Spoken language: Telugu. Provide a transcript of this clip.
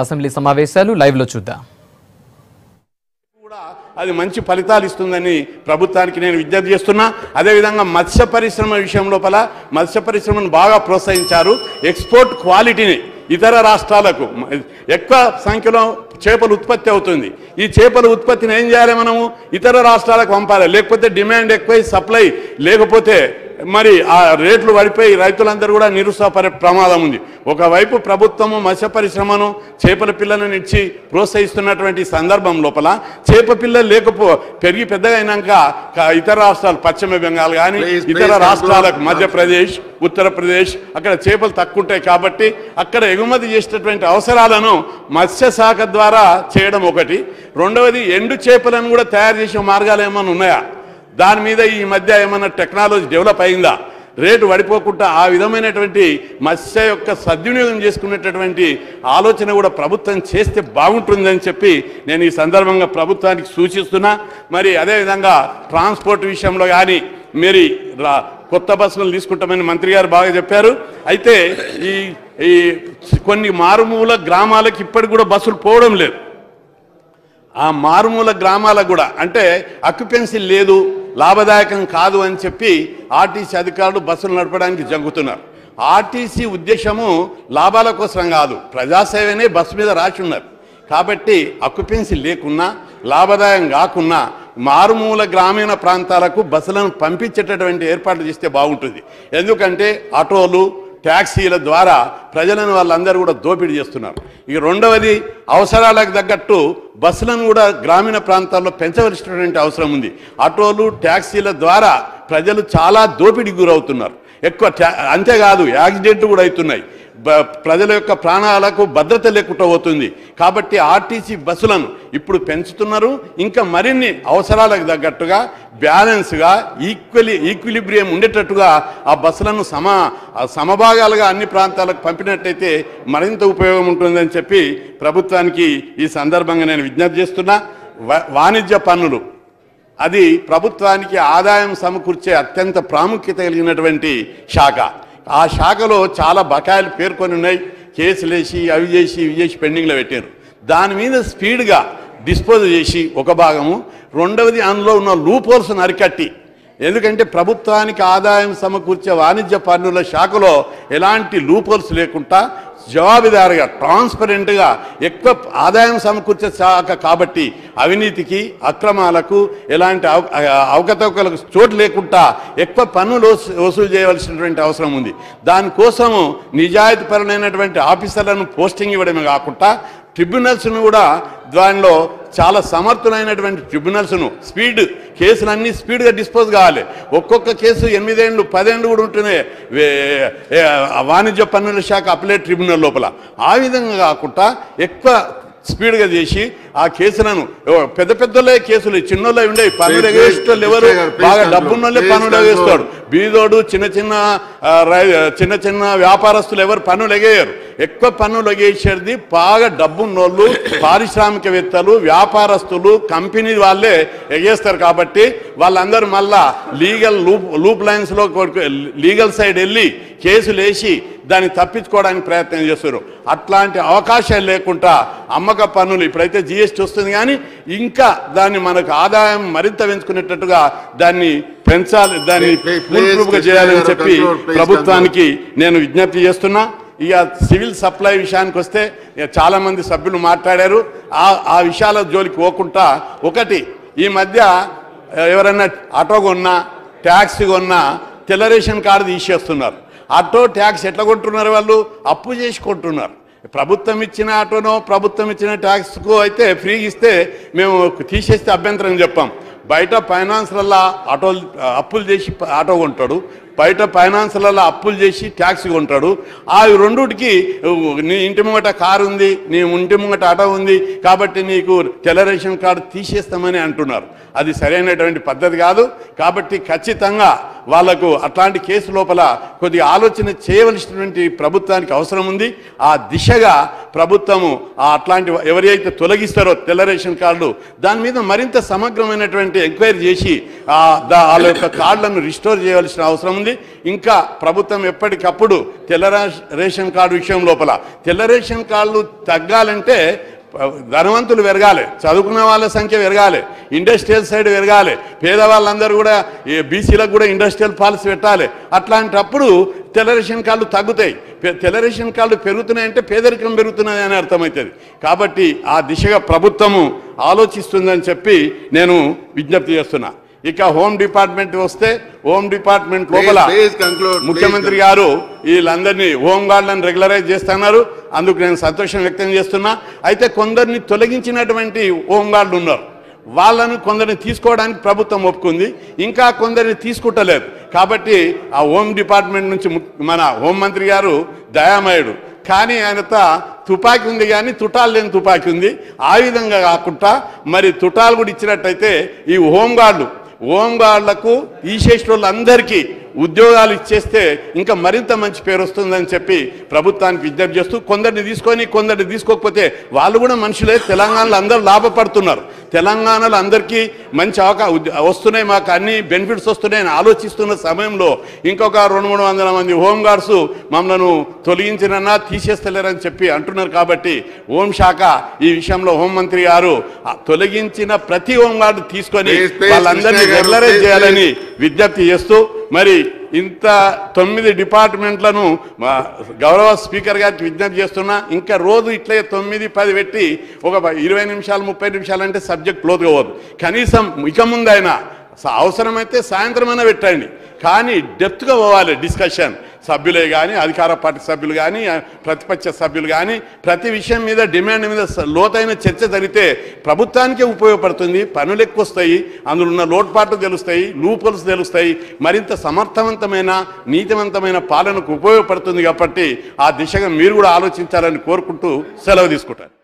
అసెంబ్లీ సమావేశాలు లైవ్లో చూద్దాం. అది మంచి ఫలితాలు ఇస్తుందని ప్రభుత్వానికి నేను విజ్ఞప్తి చేస్తున్నా. అదేవిధంగా మత్స్య పరిశ్రమ విషయం లోపల మత్స్య పరిశ్రమను బాగా ప్రోత్సహించారు. ఎక్స్పోర్ట్ క్వాలిటీని ఇతర రాష్ట్రాలకు ఎక్కువ సంఖ్యలో చేపల ఉత్పత్తి అవుతుంది. ఈ చేపల ఉత్పత్తిని ఏం చేయాలి, మనము ఇతర రాష్ట్రాలకు పంపాలి. లేకపోతే డిమాండ్ ఎక్కువై సప్లై లేకపోతే మరి ఆ రేట్లు పడిపోయి రైతులందరూ కూడా నిరుత్సాహపడే ప్రమాదం ఉంది. ఒకవైపు ప్రభుత్వము మత్స్య పరిశ్రమను చేపల పిల్లలను ఇచ్చి ప్రోత్సహిస్తున్నటువంటి సందర్భం లోపల చేప పిల్లలు పెరిగి పెద్దగా అయినాక ఇతర రాష్ట్రాలు పశ్చిమ బెంగాల్ కానీ ఇతర రాష్ట్రాలకు మధ్యప్రదేశ్ ఉత్తరప్రదేశ్ అక్కడ చేపలు తక్కువ ఉంటాయి కాబట్టి అక్కడ ఎగుమతి చేసేటటువంటి అవసరాలను మత్స్యశాఖ ద్వారా చేయడం ఒకటి. రెండవది ఎండు చేపలను కూడా తయారు చేసే మార్గాలు ఏమైనా ఉన్నాయా, దాని మీద ఈ మధ్య ఏమైనా టెక్నాలజీ డెవలప్ అయిందా, రేటు పడిపోకుండా ఆ విధమైనటువంటి మత్స్య యొక్క సద్వినియోగం చేసుకునేటటువంటి ఆలోచన కూడా ప్రభుత్వం చేస్తే బాగుంటుందని చెప్పి నేను ఈ సందర్భంగా ప్రభుత్వానికి సూచిస్తున్నా. మరి అదేవిధంగా ట్రాన్స్పోర్ట్ విషయంలో కానీ మరి కొత్త బస్సులు తీసుకుంటామని మంత్రి గారు బాగా చెప్పారు. అయితే ఈ కొన్ని మారుమూల గ్రామాలకు ఇప్పటికి కూడా బస్సులు పోవడం లేదు. ఆ మారుమూల గ్రామాలకు కూడా అంటే అక్యుపెన్సీ లేదు, లాభదాయకం కాదు అని చెప్పి ఆర్టీసీ అధికారులు బస్సులు నడపడానికి జంకుతున్నారు. ఆర్టీసీ ఉద్దేశము లాభాల కోసం కాదు, ప్రజాసేవనే బస్సు మీద రాసి ఉన్నారు. కాబట్టి అక్యుపెన్సీ లేకున్నా లాభదాయం కాకున్నా మారుమూల గ్రామీణ ప్రాంతాలకు బస్సులను పంపించేటటువంటి ఏర్పాట్లు చేస్తే బాగుంటుంది. ఎందుకంటే ఆటోలు ట్యాక్సీల ద్వారా ప్రజలను వాళ్ళందరూ కూడా దోపిడీ చేస్తున్నారు. ఇక రెండవది అవసరాలకు తగ్గట్టు బస్సులను కూడా గ్రామీణ ప్రాంతాల్లో పెంచవలసినటువంటి అవసరం ఉంది. ఆటోలు ట్యాక్సీల ద్వారా ప్రజలు చాలా దోపిడీకి గురవుతున్నారు. ఎక్కువ అంతేకాదు యాక్సిడెంట్ కూడా అవుతున్నాయి. ప్రజల యొక్క ప్రాణాలకు భద్రత లేకుండా పోతుంది. కాబట్టి ఆర్టీసీ బస్సులను ఇప్పుడు పెంచుతున్నారు. ఇంకా మరిన్ని అవసరాలకు తగ్గట్టుగా బ్యాలెన్స్గా ఈక్విలిబ్రియం ఉండేటట్టుగా ఆ బస్సులను సమభాగాలుగా అన్ని ప్రాంతాలకు పంపినట్టయితే మరింత ఉపయోగం ఉంటుందని చెప్పి ప్రభుత్వానికి ఈ సందర్భంగా నేను విజ్ఞప్తి చేస్తున్నా. వాణిజ్య పన్నులు అది ప్రభుత్వానికి ఆదాయం సమకూర్చే అత్యంత ప్రాముఖ్యత కలిగినటువంటి శాఖ. ఆ శాఖలో చాలా బకాయిలు పేర్కొని ఉన్నాయి. కేసులు వేసి అవి చేసి ఇవి చేసి పెండింగ్లో పెట్టారు. దాని మీద స్పీడ్గా డిస్పోజ్ చేసి ఒక భాగము, రెండవది అందులో ఉన్న లూపోల్స్ను అరికట్టి, ఎందుకంటే ప్రభుత్వానికి ఆదాయం సమకూర్చే వాణిజ్య పన్నుల శాఖలో ఎలాంటి లూపోల్స్ లేకుండా జవాబుదారుగా ట్రాన్స్పరెంట్గా ఎక్కువ ఆదాయం సమకూర్చే శాఖ కాబట్టి అవినీతికి అక్రమాలకు ఎలాంటి అవకతవకలకు చోటు లేకుండా ఎక్కువ పన్నులు వసూలు చేయవలసినటువంటి అవసరం ఉంది. దానికోసము నిజాయితీపరమైనటువంటి ఆఫీసర్లను పోస్టింగ్ ఇవ్వడమే కాకుండా ట్రిబ్యునల్స్ను కూడా దానిలో చాలా సమర్థులైనటువంటి ట్రిబ్యునల్స్ను కేసులన్నీ స్పీడ్గా డిస్పోజ్ కావాలి. ఒక్కొక్క కేసు 8 ఏళ్ళు 10 ఏళ్ళు కూడా ఉంటున్నాయి వాణిజ్య పన్నుల శాఖ అప్లేట్ ట్రిబ్యునల్ లోపల. ఆ విధంగా కాకుండా ఎక్కువ స్పీడ్గా చేసి ఆ కేసులను పెద్దలే కేసులు చిన్నోళ్ళే ఉండేవి. పన్నులు ఎగవేసేటోళ్ళు ఎవరు, బాగా డబ్బున్నోళ్ళే పన్నులు ఎగవేస్తాడు. బీదోడు చిన్న చిన్న వ్యాపారస్తులు ఎవరు పన్నులు ఎగేయరు. ఎక్కువ పన్నులు ఎగేసేది బాగా డబ్బున్నోళ్ళు, పారిశ్రామికవేత్తలు, వ్యాపారస్తులు, కంపెనీ వాళ్ళే ఎగేస్తారు. కాబట్టి వాళ్ళందరూ మళ్ళా లూప్ లైన్స్లో లీగల్ సైడ్ వెళ్ళి కేసులు వేసి దాన్ని తప్పించుకోవడానికి ప్రయత్నం చేస్తారు. అట్లాంటి అవకాశాలు లేకుండా అమ్మక పన్నులు ఇప్పుడైతే జిఎస్టీ వస్తుంది కానీ ఇంకా దాన్ని మనకు ఆదాయం మరింత పెంచుకునేటట్టుగా దాన్ని పెంచాలి, దాన్ని పూర్తిగా చేయాలని చెప్పి ప్రభుత్వానికి నేను విజ్ఞప్తి చేస్తున్నా. ఇక సివిల్ సప్లై విషయానికి వస్తే చాలామంది సభ్యులు మాట్లాడారు. ఆ విషయాల జోలికి పోకుండా ఒకటి, ఈ మధ్య ఎవరైనా ఆటో కొన్నా ట్యాక్సీ కొన్నా తెల్ల రేషన్ కార్డు తీసేస్తున్నారు. ఆటో ట్యాక్స్ ఎట్లా కొంటున్నారు, వాళ్ళు అప్పు చేసి కొంటున్నారు. ప్రభుత్వం ఇచ్చిన ఆటోనో ప్రభుత్వం ఇచ్చిన ట్యాక్స్కు అయితే ఫ్రీగా ఇస్తే మేము తీసేస్తే అభ్యంతరం చెప్పాం. బయట ఫైనాన్స్లలో అప్పులు చేసి ఆటో కొంటాడు, బయట ఫైనాన్స్లలో అప్పులు చేసి ట్యాక్సీ కొంటాడు. ఆ రెండుటికి నీ ఇంటి ముంగట కారు ఉంది, నీ ఇంటి ముంగట ఆటో ఉంది కాబట్టి నీకు తెల్ల రేషన్ కార్డు తీసేస్తామని అంటున్నారు. అది సరైనటువంటి పద్ధతి కాదు. కాబట్టి ఖచ్చితంగా వాళ్లకు అట్లాంటి కేసు లోపల కొద్దిగా ఆలోచన చేయవలసినటువంటి ప్రభుత్వానికి అవసరం ఉంది. ఆ దిశగా ప్రభుత్వము అట్లాంటి ఎవరైతే తొలగిస్తారో తెల్ల రేషన్ కార్డులు దాని మీద మరింత సమగ్రమైనటువంటి ఎంక్వైరీ చేసి వాళ్ళ యొక్క కార్డులను రిస్టోర్ చేయవలసిన అవసరం ఉంది. ఇంకా ప్రభుత్వం ఎప్పటికప్పుడు తెల్ల రేషన్ కార్డు విషయం లోపల తెల్ల రేషన్ కార్డులు తగ్గాలంటే ధనవంతులు పెరగాలి, చదువుకున్న వాళ్ళ సంఖ్య పెరగాలి, ఇండస్ట్రియల్ సైడ్ పెరగాలి, పేదవాళ్ళందరూ కూడా బీసీలకు కూడా ఇండస్ట్రియల్ పాలసీ పెట్టాలి. అట్లాంటప్పుడు తెల్ల రేషన్ కార్డులు తగ్గుతాయి. తెల్ల రేషన్ కార్డులు పెరుగుతున్నాయంటే పేదరికం పెరుగుతున్నది అని అర్థమవుతుంది. కాబట్టి ఆ దిశగా ప్రభుత్వము ఆలోచిస్తుందని చెప్పి నేను విజ్ఞప్తి చేస్తున్నా. ఇక హోమ్ డిపార్ట్మెంట్ వస్తే హోమ్ డిపార్ట్మెంట్ లోపల ముఖ్యమంత్రి గారు వీళ్ళందరినీ హోమ్ గార్డులను రెగ్యులరైజ్ చేస్తున్నారు. అందుకు నేను సంతోషం వ్యక్తం చేస్తున్నా. అయితే కొందరిని తొలగించినటువంటి హోమ్ గార్డులు ఉన్నారు, వాళ్ళను కొందరిని తీసుకోవడానికి ప్రభుత్వం ఒప్పుకుంది, ఇంకా కొందరిని తీసుకుంటలేదు. కాబట్టి ఆ హోమ్ డిపార్ట్మెంట్ నుంచి మన హోంమంత్రి గారు దయామయుడు, కానీ ఆయనతో తుపాకీ ఉంది కానీ తుటాలు లేని తుపాకీ ఉంది. ఆ విధంగా కాకుండా మరి తుటాలు కూడా ఇచ్చినట్టయితే ఈ హోంగార్డులకు తీసేసిన వాళ్ళందరికీ ఉద్యోగాలు ఇచ్చేస్తే ఇంకా మరింత మంచి పేరు వస్తుందని చెప్పి ప్రభుత్వానికి విజ్ఞప్తి చేస్తూ కొందరిని తీసుకొని కొందరిని తీసుకోకపోతే వాళ్ళు కూడా మనుషులే. తెలంగాణలో అందరూ లాభపడుతున్నారు. తెలంగాణలో అందరికీ మంచి వస్తున్నాయి, మాకు అన్ని బెనిఫిట్స్ వస్తున్నాయని ఆలోచిస్తున్న సమయంలో ఇంకొక 200-300 మంది హోంగార్డ్స్ మమ్మల్ని తొలగించినన్నా తీసేస్తలేరని చెప్పి అంటున్నారు. కాబట్టి హోంశాఖ ఈ విషయంలో హోంమంత్రి గారు తొలగించిన ప్రతి హోంగార్డు తీసుకొని వాళ్ళందరినీ రెగ్యులరైజ్ చేయాలని విజ్ఞప్తి చేస్తూ మరి ఇంత 9 డిపార్ట్మెంట్లను గౌరవ స్పీకర్ గారికి విజ్ఞప్తి చేస్తున్నా. ఇంకా రోజు ఇట్లే 9-10 పెట్టి ఒక 20 నిమిషాలు 30 నిమిషాలు అంటే సబ్జెక్ట్ క్లోజ్గా పోదు. కనీసం ఇక ముందైనా అవసరమైతే సాయంత్రమైనా పెట్టండి, కానీ డెప్త్గా పోవాలి డిస్కషన్. సభ్యులే కానీ అధికార పార్టీ సభ్యులు కానీ ప్రతిపక్ష సభ్యులు కానీ ప్రతి విషయం మీద డిమాండ్ మీద లోతైన చర్చ జరిగితే ప్రభుత్వానికే ఉపయోగపడుతుంది. పనులు ఎక్కువ వస్తాయి, అందులో ఉన్న లోటుపాట్లు తెలుస్తాయి, లూపుల్స్ తెలుస్తాయి, మరింత సమర్థవంతమైన నీతివంతమైన పాలనకు ఉపయోగపడుతుంది. కాబట్టి ఆ దిశగా మీరు కూడా ఆలోచించాలని కోరుకుంటూ సెలవు తీసుకుంటారు.